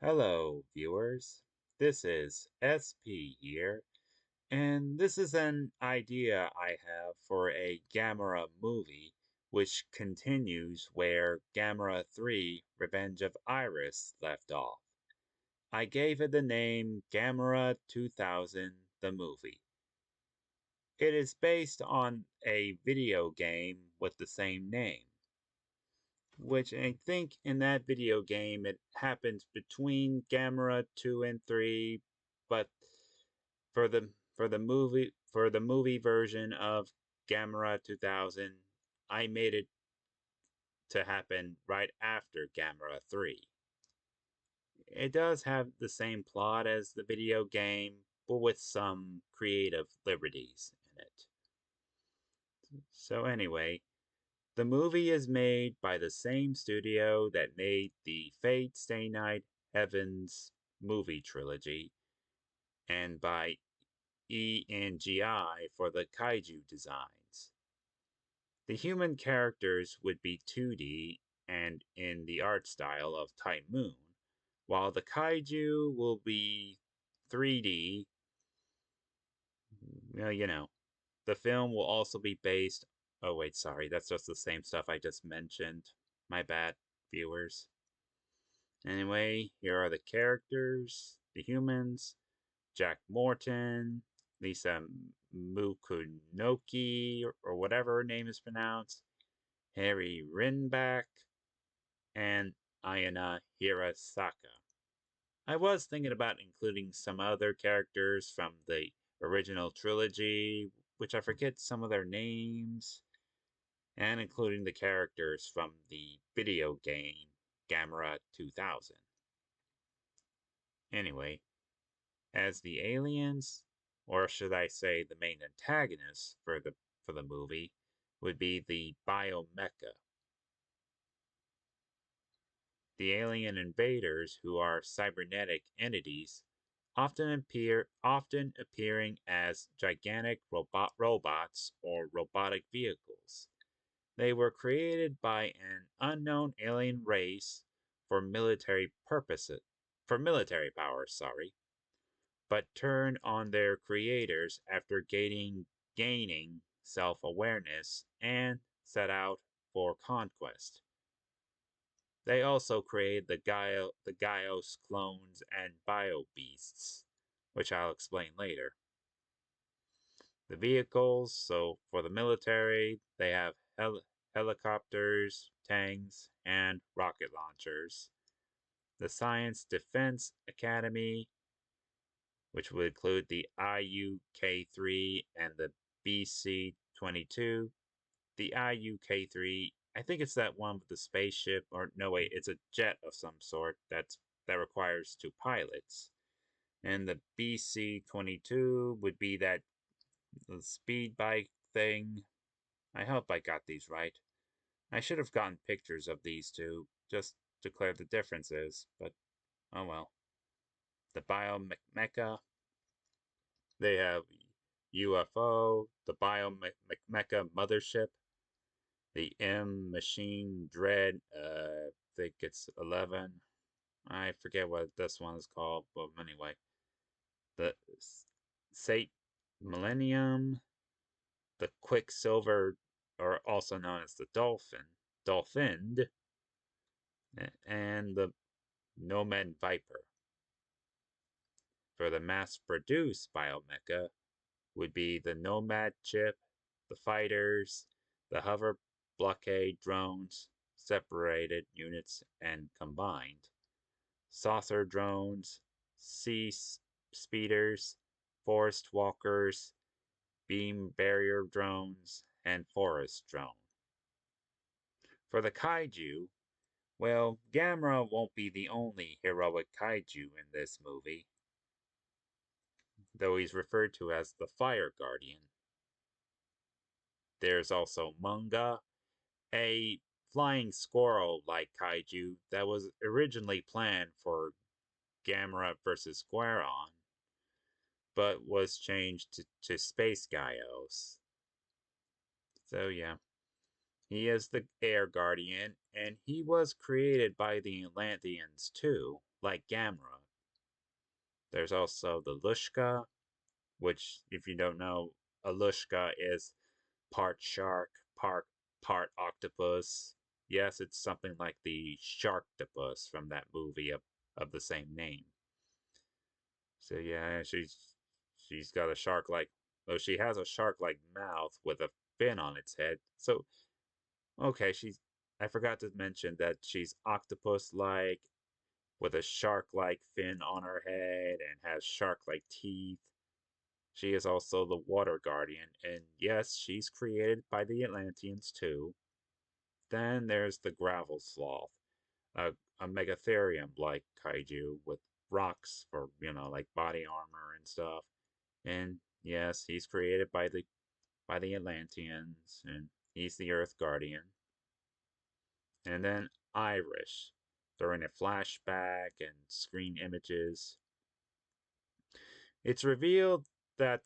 Hello, viewers. This is SP here, and this is an idea I have for a Gamera movie which continues where Gamera 3 Revenge of Iris left off. I gave it the name Gamera 2000 the movie. It is based on a video game with the same name, which I think in that video game it happens between Gamera 2 and 3, but for the movie version of Gamera 2000, I made it to happen right after Gamera 3. It does have the same plot as the video game, but with some creative liberties in it. So anyway, the movie is made by the same studio that made the Fate Stay Night Heavens movie trilogy, and by E&GI for the kaiju designs. The human characters would be 2D and in the art style of Type Moon, while the kaiju will be 3D. Well, the film will also be based. Oh, wait, sorry, that's just the same stuff I just mentioned. My bad, viewers. Anyway, here are the characters, the humans: Jack Morton, Lisa Mukunoki, or whatever her name is pronounced, Harry Rinback, and Ayana Hirasaka. I was thinking about including some other characters from the original trilogy, which I forget some of their names, and including the characters from the video game Gamera 2000. Anyway, as the aliens, or should I say the main antagonists for the movie, would be the Biomecha. The alien invaders, who are cybernetic entities, often appearing as gigantic robots or robotic vehicles. They were created by an unknown alien race for military purposes, for military powers, sorry, but turn on their creators after gaining self-awareness and set out for conquest. They also created the Gaios clones and bio beasts, which I'll explain later. The vehicles, so for the military, they have helicopters, tanks, and rocket launchers. The Science Defense Academy, which would include the IUK-3 and the BC-22. The IUK-3, I think it's that one with the spaceship, or no wait, it's a jet of some sort that requires two pilots. And the BC-22 would be that speed bike thing. I hope I got these right. I should have gotten pictures of these two, just to clear the differences, but oh well. The Biomecha, they have UFO, the Biomecha mothership, the M Machine Dread, I think it's 11. I forget what this one is called, but anyway. The Sate Millennium, the Quicksilver, or also known as the Dolphin, and the Nomad Viper. For the mass-produced Biomecha would be the Nomad Chip, the Fighters, the Hover Blockade drones, separated units and combined, Saucer drones, Sea Speeders, Forest Walkers, Beam Barrier drones, and Forest drone. For the Kaiju, well, Gamera won't be the only heroic kaiju in this movie, though he's referred to as the Fire Guardian. There's also Munga, a flying squirrel-like kaiju that was originally planned for Gamera vs. Guaron, but was changed to Space Gaios. So yeah, he is the Air Guardian, and he was created by the Atlanteans too, like Gamera. There's also the Lushka, which, if you don't know, a Lushka is part shark, part octopus. Yes, it's something like the Sharktopus from that movie of the same name. So yeah, she's got a shark like, though she has a shark like mouth with a fin on its head. So okay, she's, I forgot to mention that she's octopus like with a shark like fin on her head and has shark like teeth. She is also the water guardian, and yes, she's created by the Atlanteans too. Then there's the gravel sloth, a megatherium like kaiju with rocks for, like body armor and stuff. And yes, he's created by the Atlanteans, and he's the Earth Guardian. And then Irish, during a flashback and screen images, it's revealed that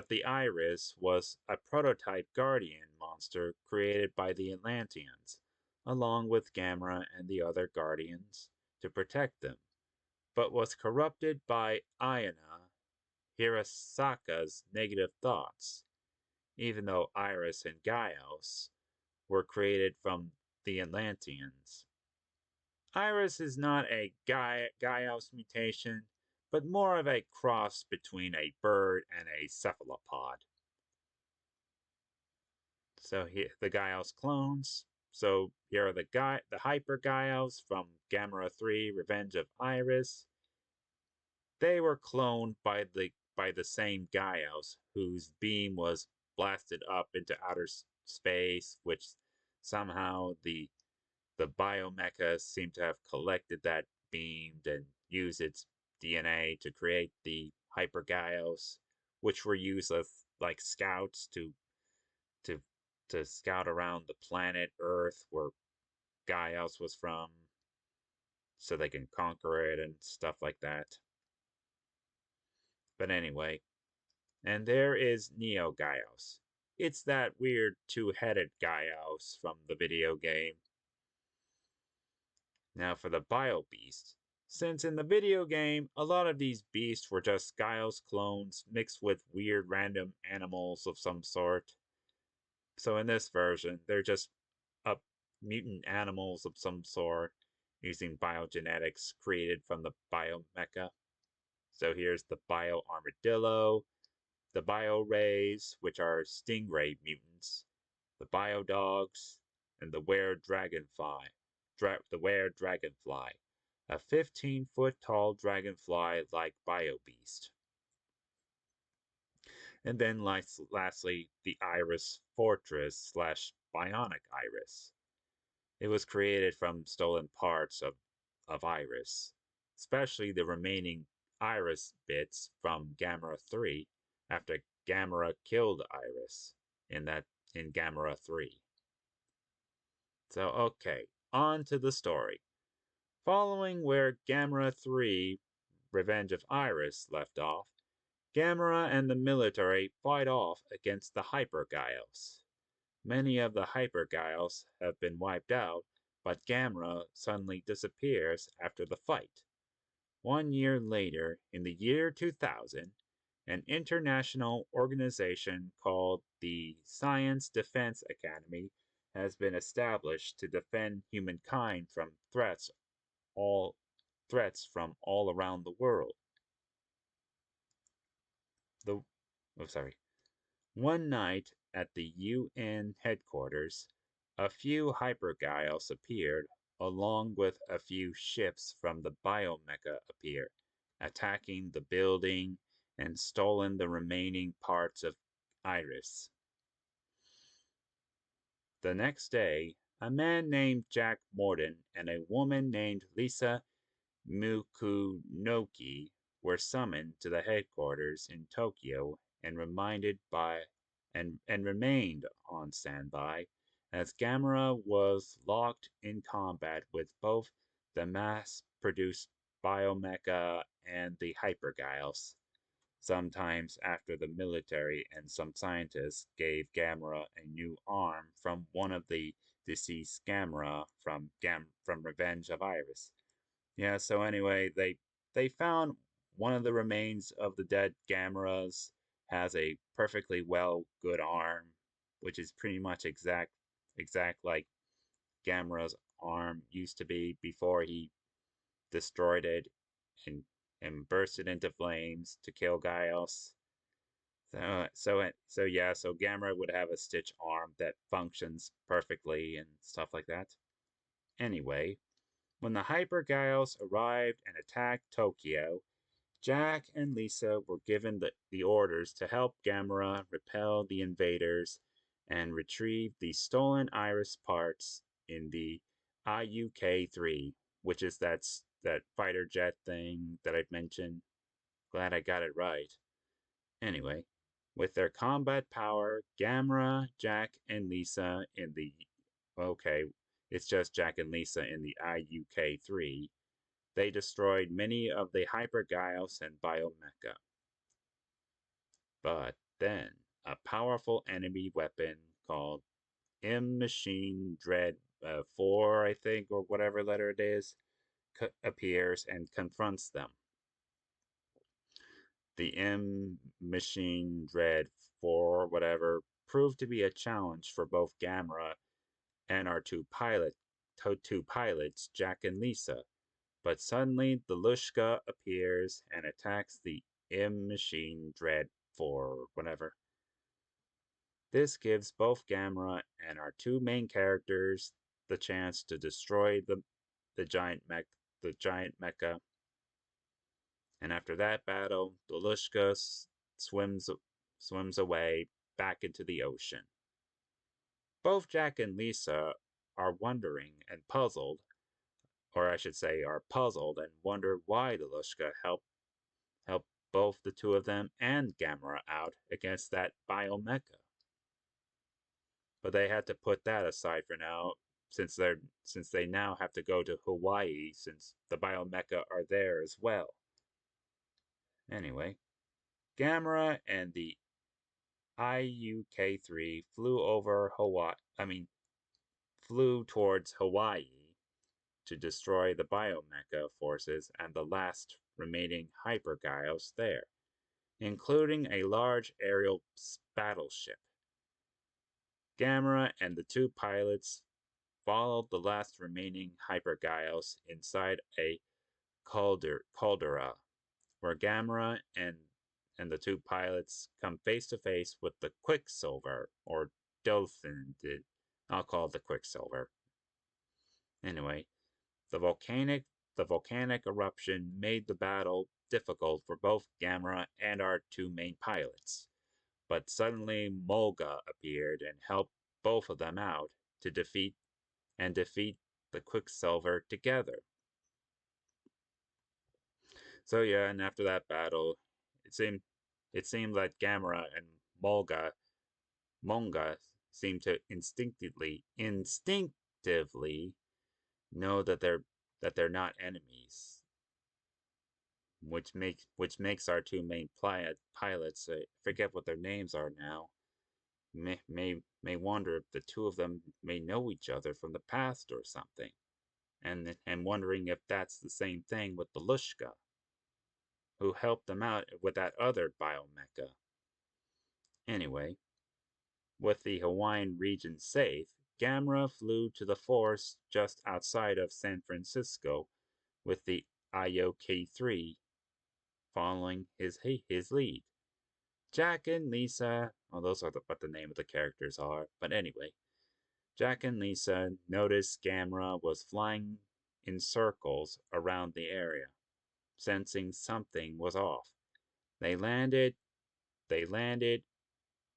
the Iris was a prototype guardian monster created by the Atlanteans, along with Gamera and the other guardians, to protect them, but was corrupted by Ayana Hirasaka's negative thoughts, even though Iris and Gaios were created from the Atlanteans. Iris is not a Gaios mutation, but more of a cross between a bird and a cephalopod. So here, the Gaios clones. So here are the Hyper Gaios from Gamera 3 Revenge of Iris. They were cloned by the same Gaios whose beam was blasted up into outer space, which somehow the biomechas seem to have collected that beam and used its DNA to create the hypergaios, which were used as like scouts to to scout around the planet Earth where Gaios was from, so they can conquer it and stuff like that. But anyway, and there is Neo Gaios. It's that weird two-headed Gaios from the video game. Now for the Bio Beast. Since in the video game, a lot of these beasts were just Gaios clones mixed with weird random animals of some sort. So in this version, they're just up mutant animals of some sort using biogenetics created from the biomecha. So here's the Bio Armadillo, the Bio Rays, which are stingray mutants, the Bio Dogs, and the Were Dragonfly, a 15-foot tall dragonfly like Bio Beast. And then lastly, the Iris Fortress slash Bionic Iris. It was created from stolen parts of Iris, especially the remaining Iris bits from Gamera 3 after Gamera killed Iris in Gamera 3. So okay, on to the story. Following where Gamera 3 Revenge of Iris left off, Gamera and the military fight off against the Hyper-Gaios. Many of the Hyper-Gaios have been wiped out, but Gamera suddenly disappears after the fight. 1 year later, in the year 2000, an international organization called the Science Defense Academy has been established to defend humankind from all threats from all around the world. The oh, sorry. One night at the UN headquarters, a few hypergaios appeared, along with a few ships from the biomecha appear, attacking the building and stolen the remaining parts of Iris. The next day, a man named Jack Morden and a woman named Lisa Mukunoki were summoned to the headquarters in Tokyo and remained on standby as Gamera was locked in combat with both the mass-produced Biomecha and the Hypergaios. Sometimes after the military and some scientists gave Gamera a new arm from one of the deceased Gamera from Revenge of Iris. Yeah, so anyway, they found one of the remains of the dead Gameras has a perfectly well good arm, which is pretty much exact like Gamera's arm used to be before he destroyed it and and burst it into flames to kill Gaios. So yeah, so Gamera would have a stitch arm that functions perfectly and stuff like that. Anyway, when the Hyper Gaios arrived and attacked Tokyo, Jack and Lisa were given the orders to help Gamera repel the invaders and retrieve the stolen Iris parts in the IUK-3, which is that fighter jet thing that I've mentioned. Glad I got it right. Anyway, with their combat power, Gamera, Jack, and Lisa in the okay, it's just Jack and Lisa in the IUK-3. They destroyed many of the Hypergaios and Biomecha. But then, a powerful enemy weapon called M Machine Dread 4, I think, or whatever letter it is, appears and confronts them. The M Machine Dread 4, whatever, proved to be a challenge for both Gamera and our two pilots, Jack and Lisa. But suddenly, the Lushka appears and attacks the M Machine Dread 4, whatever. This gives both Gamera and our two main characters the chance to destroy the giant giant mecha. And after that battle, the Lushka swims away back into the ocean. Both Jack and Lisa are wondering and puzzled, or I should say, are puzzled and wonder why the Lushka helped both the two of them and Gamera out against that biomecha. But they had to put that aside for now, since they now have to go to Hawaii since the biomecha are there as well. Anyway, Gamera and the IUK-3 flew towards Hawaii to destroy the biomecha forces and the last remaining hypergaios there, including a large aerial battleship. Gamera and the two pilots followed the last remaining hypergaios inside a caldera, where Gamera and the two pilots come face to face with the Quicksilver, or Dolphin. I'll call it the Quicksilver. Anyway, the volcanic eruption made the battle difficult for both Gamera and our two main pilots. But suddenly Molga appeared and helped both of them out to defeat the Quicksilver together. So yeah, and after that battle, it seemed it seemed that Gamera and Monga seemed to instinctively know that they're not enemies, which makes our two main pilots, I forget what their names are now, may wonder if the two of them may know each other from the past or something, and wondering if that's the same thing with the Lushka, who helped them out with that other biomecha. Anyway, with the Hawaiian region safe, Gamera flew to the forest just outside of San Francisco with the IOK-3 following his lead. Jack and Lisa, well, those are what the name of the characters are, but anyway, Jack and Lisa noticed Gamera was flying in circles around the area, sensing something was off. They landed, they landed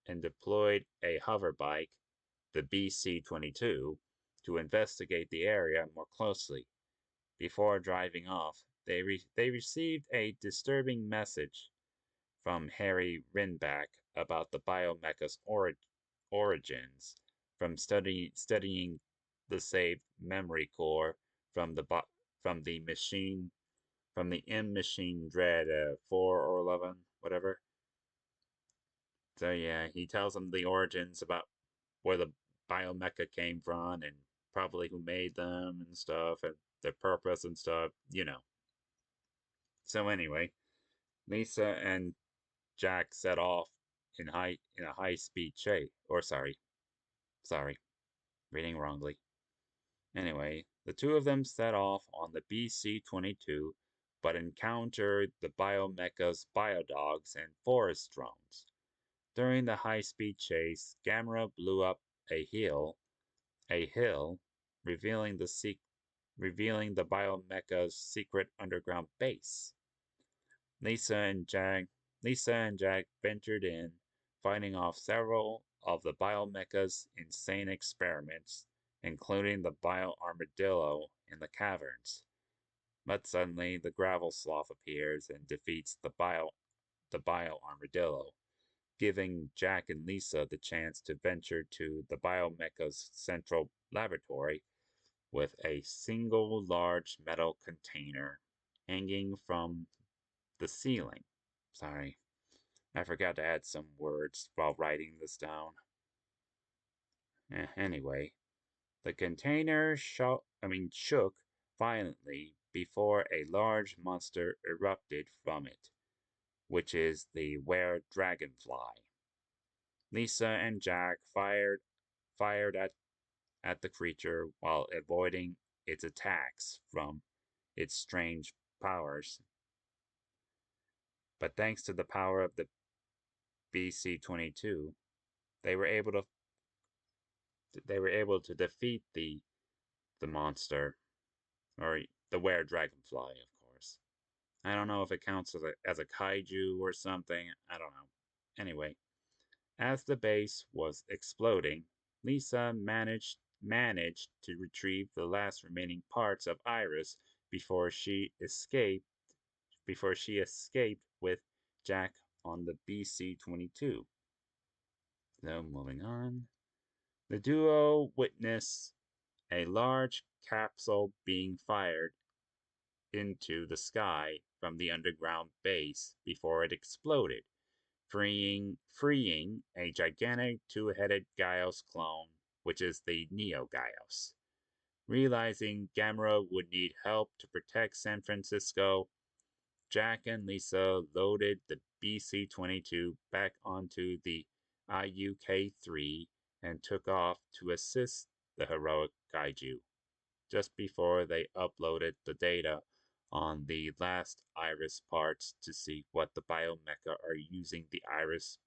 and deployed a hover bike, the BC-22, to investigate the area more closely. Before driving off, they received a disturbing message from Harry Rinback about the biomecha's origins, from studying the saved memory core from the machine from the M Machine Dread 4 or 11, whatever. So yeah, he tells them the origins about where the biomecha came from and probably who made them and stuff. And their purpose and stuff. So anyway, Lisa and Jack set off in a high-speed chase. Or sorry, reading wrongly. Anyway, the two of them set off on the BC-22, but encountered the Biomecha's biodogs and forest drones. During the high-speed chase, Gamera blew up a hill, revealing the Biomecha's secret underground base. Lisa and Jack ventured in, fighting off several of the Biomecha's insane experiments, including the Bio Armadillo in the caverns. But suddenly, the Gravel Sloth appears and defeats the Bio Armadillo, giving Jack and Lisa the chance to venture to the Biomecha's central laboratory with a single large metal container hanging from the ceiling. Sorry, I forgot to add some words while writing this down. Anyway, the container shook violently before a large monster erupted from it, which is the were dragonfly. Lisa and Jack fired at the creature while avoiding its attacks from its strange powers. But thanks to the power of the BC-22, they were able to defeat the monster, or the were dragonfly, of course. I don't know if it counts as a kaiju or something. I don't know. Anyway, as the base was exploding, Lisa managed to retrieve the last remaining parts of Iris before she escaped with Jack on the BC-22. So moving on. The duo witness a large capsule being fired into the sky from the underground base before it exploded, freeing a gigantic two-headed Gaios clone, which is the Neo Gaios. Realizing Gamera would need help to protect San Francisco, Jack and Lisa loaded the BC-22 back onto the IUK-3 and took off to assist the heroic kaiju, just before they uploaded the data on the last Iris parts to see what the Biomecha are using the Iris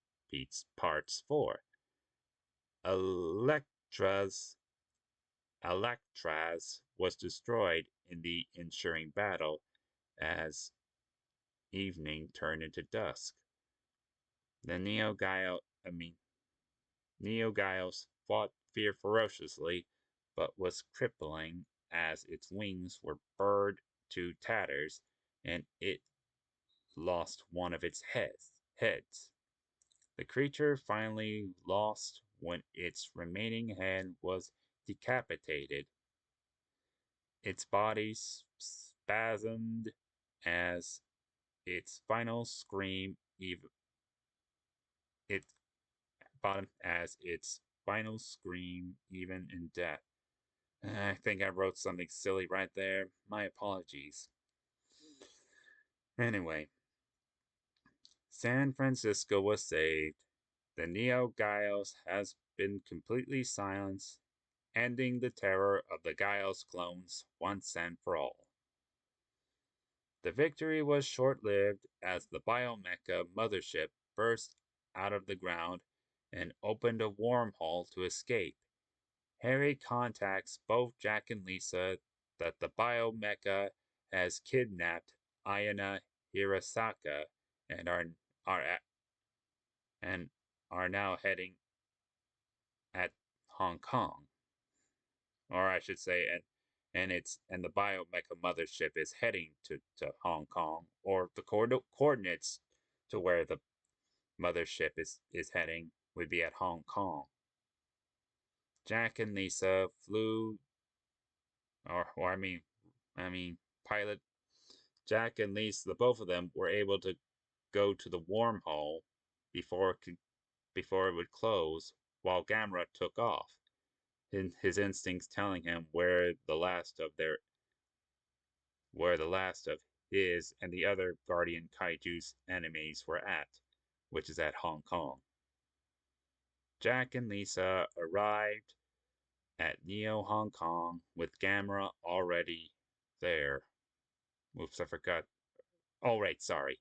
parts for. Electraz was destroyed in the ensuing battle as evening turned into dusk. The Neo Gaios fought ferociously, but was crippling as its wings were burned to tatters and it lost one of its heads. The creature finally lost when its remaining head was decapitated. Its body spasmed as its final scream even in death. I think I wrote something silly right there. My apologies. Anyway, San Francisco was saved. The Neo Gaios has been completely silenced, ending the terror of the Gaios clones once and for all. The victory was short-lived as the Biomecha mothership burst out of the ground and opened a wormhole to escape. Harry contacts both Jack and Lisa that the Biomecha has kidnapped Ayana Hirasaka and are and are now heading at Hong Kong, or I should say, and the Biomecha mothership is heading to Hong Kong, or the coordinates to where the mothership is heading would be at Hong Kong. Jack and Lisa flew, or I mean, pilot Jack and Lisa, the both of them were able to go to the wormhole before it would close, while Gamera took off. His instincts telling him where the last of their where the last of his and the other Guardian Kaiju's enemies were at, which is at Hong Kong. Jack and Lisa arrived at Neo Hong Kong with Gamera already there. Oops, I forgot. Oh, right, sorry.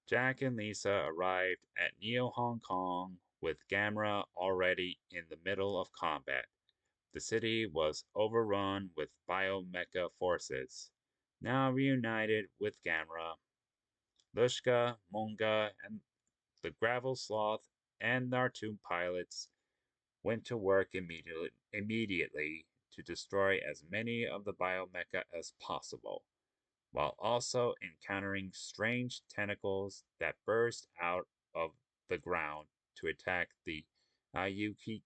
Jack and Lisa arrived at Neo Hong Kong with Gamera already in the middle of combat. The city was overrun with biomecha forces. Now reunited with Gamera, Lushka, Munga, and the Gravel Sloth and our two pilots went to work immediately to destroy as many of the biomecha as possible, while also encountering strange tentacles that burst out of the ground to attack the IUK3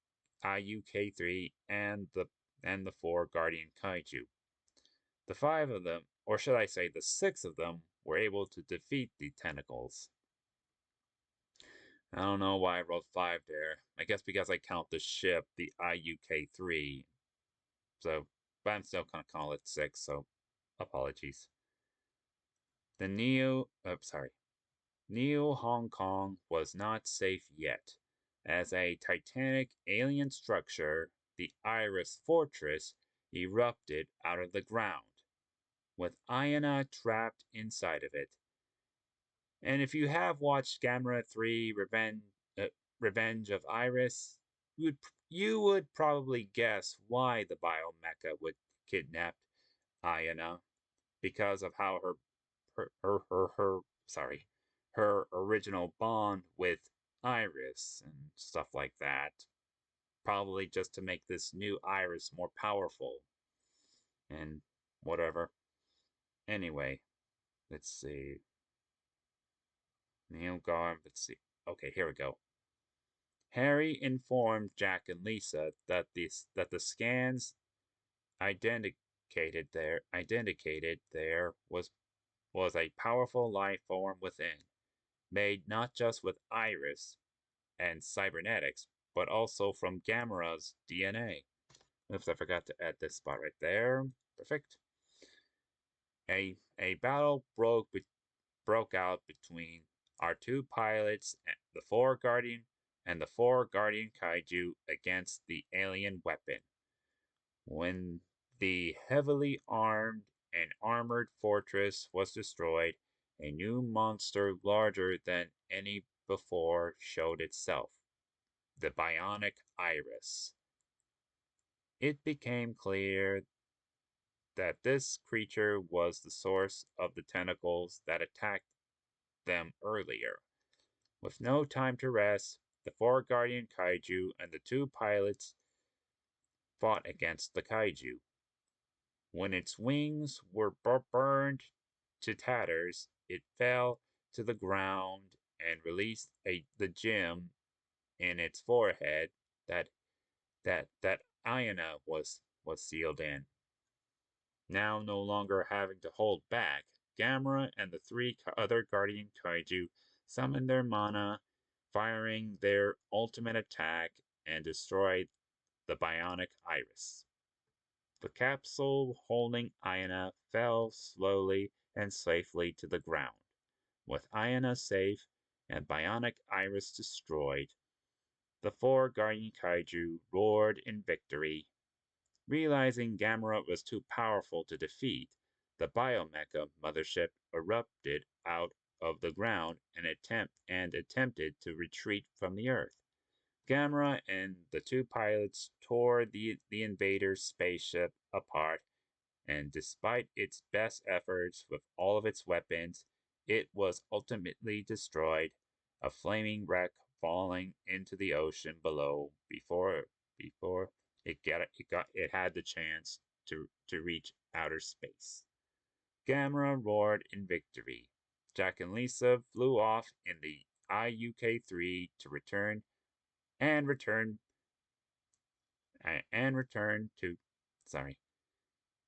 and the four Guardian Kaiju. The five of them, or should I say the six of them, were able to defeat the tentacles. I don't know why I wrote five there. I guess because I count the ship, the IUK3. So, but I'm still gonna call it six, so apologies. The Neo Hong Kong was not safe yet, as a titanic alien structure, the Iris Fortress, erupted out of the ground, with Iona trapped inside of it. And if you have watched Gamera 3 Revenge of Iris, you would probably guess why the Biomecha would kidnap Iona, because of how her original bond with Iris and stuff like that. Probably just to make this new Iris more powerful and whatever. Anyway, let's see. Neil Garb, let's see. Okay, here we go. Harry informed Jack and Lisa that the scans identified there was a powerful life form within, made not just with Iris and cybernetics, but also from Gamera's DNA. Oops, I forgot to add this spot right there. Perfect. A battle broke out between our two pilots and the four Guardian Kaiju against the alien weapon. When the heavily armed and armored fortress was destroyed, a new monster larger than any before showed itself, the Bionic Iris. It became clear that this creature was the source of the tentacles that attacked them earlier. With no time to rest, the four Guardian Kaiju and the two pilots fought against the Kaiju. When its wings were burned to tatters, it fell to the ground and released the gem in its forehead that Iona was sealed in. Now no longer having to hold back, Gamera and the three other Guardian Kaiju summoned their mana, firing their ultimate attack and destroyed the Bionic Iris. The capsule holding Iona fell slowly and safely to the ground. With Iona safe and Bionic Iris destroyed, the four Guardian Kaiju roared in victory. Realizing Gamera was too powerful to defeat, the Biomecha mothership erupted out of the ground and attempted to retreat from the Earth. Gamera and the two pilots tore the invader's spaceship apart, and despite its best efforts with all of its weapons, it was ultimately destroyed, a flaming wreck falling into the ocean below before it had the chance to reach outer space. Gamera roared in victory. Jack and Lisa flew off in the IUK-3 to return and return and return to sorry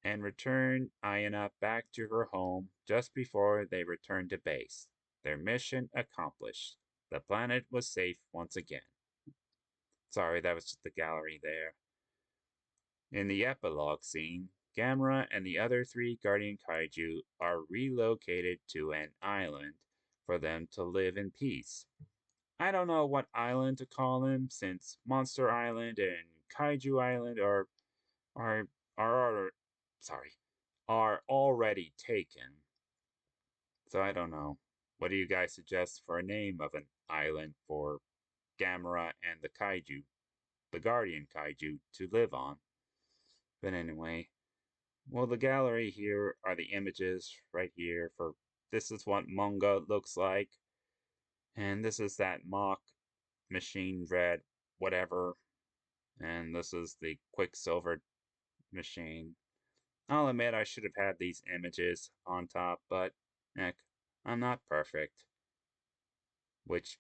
and return Iona back to her home just before they returned to base. Their mission accomplished. The planet was safe once again. Sorry, that was just the gallery there. In the epilogue scene, Gamera and the other three guardian kaiju are relocated to an island for them to live in peace. I don't know what island to call them since Monster Island and Kaiju Island are are sorry are already taken. So I don't know. What do you guys suggest for a name of an island for Gamera and the kaiju, the guardian kaiju, to live on? But anyway, well, the gallery here are the images right here for this is what manga looks like, and this is that mock machine red whatever, and this is the Quicksilver machine. I'll admit I should have had these images on top, but heck, I'm not perfect. Which,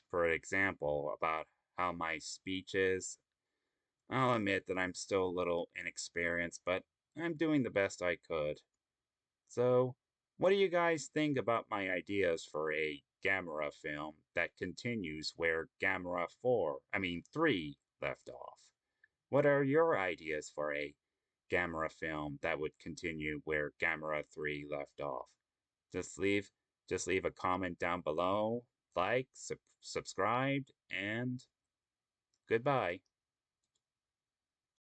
for example, about how my speech is, I'll admit that I'm still a little inexperienced, but I'm doing the best I could. So, what do you guys think about my ideas for a Gamera film that continues where Gamera 3 left off? What are your ideas for a Gamera film that would continue where Gamera 3 left off? Just leave just leave a comment down below, like, subscribe, and goodbye.